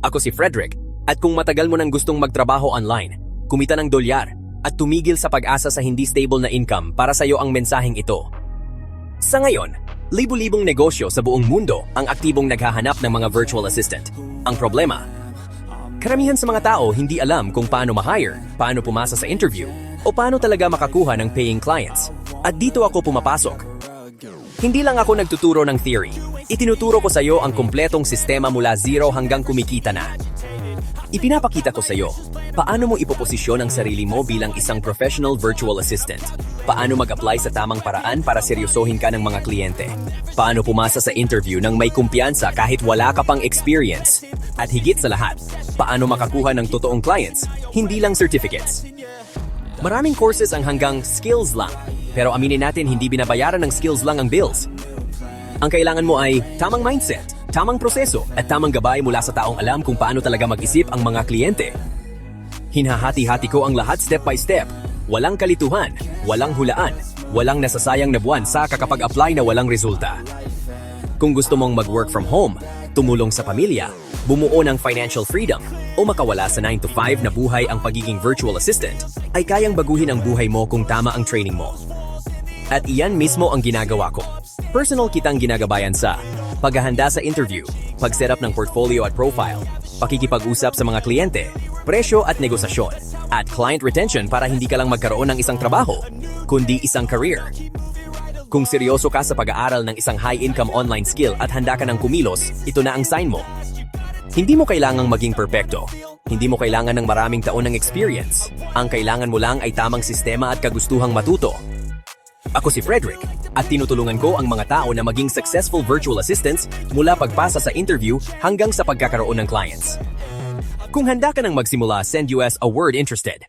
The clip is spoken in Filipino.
Ako si Frederick, at kung matagal mo nang gustong magtrabaho online, kumita ng dolyar, at tumigil sa pag-asa sa hindi stable na income, para sa iyo ang mensaheng ito. Sa ngayon, libu-libong negosyo sa buong mundo ang aktibong naghahanap ng mga virtual assistant. Ang problema, karamihan sa mga tao hindi alam kung paano ma-hire, paano pumasa sa interview, o paano talaga makakuha ng paying clients. At dito ako pumapasok. Hindi lang ako nagtuturo ng theory. Itinuturo ko sa iyo ang kumpletong sistema mula zero hanggang kumikita na. Ipinapakita ko sa iyo paano mo ipoposisyon ang sarili mo bilang isang professional virtual assistant. Paano mag-apply sa tamang paraan para seryosohin ka ng mga kliyente. Paano pumasa sa interview ng may kumpiyansa kahit wala ka pang experience. At higit sa lahat, paano makakuha ng totoong clients, hindi lang certificates. Maraming courses ang hanggang skills lang, pero aminin natin hindi binabayaran ng skills lang ang bills. Ang kailangan mo ay tamang mindset, tamang proseso, at tamang gabay mula sa taong alam kung paano talaga mag-isip ang mga kliyente. Hinahati-hati ko ang lahat step by step. Walang kalituhan, walang hulaan, walang nasasayang na buwan sa kakapag-apply na walang resulta. Kung gusto mong mag-work from home, tumulong sa pamilya, bumuo ng financial freedom, o makawala sa 9 to 5 na buhay ang pagiging virtual assistant, ay kayang baguhin ang buhay mo kung tama ang training mo. At iyan mismo ang ginagawa ko. Personal kitang ginagabayan sa paghahanda sa interview, pag-setup ng portfolio at profile, pakikipag-usap sa mga kliyente, presyo at negosasyon, at client retention para hindi ka lang magkaroon ng isang trabaho, kundi isang career. Kung seryoso ka sa pag-aaral ng isang high-income online skill at handa ka ng kumilos, ito na ang sign mo. Hindi mo kailangang maging perpekto. Hindi mo kailangan ng maraming taon ng experience. Ang kailangan mo lang ay tamang sistema at kagustuhang matuto. Ako si Frederick, at tinutulungan ko ang mga tao na maging successful virtual assistants mula pagpasa sa interview hanggang sa pagkakaroon ng clients. Kung handa ka nang magsimula, send us a word interested.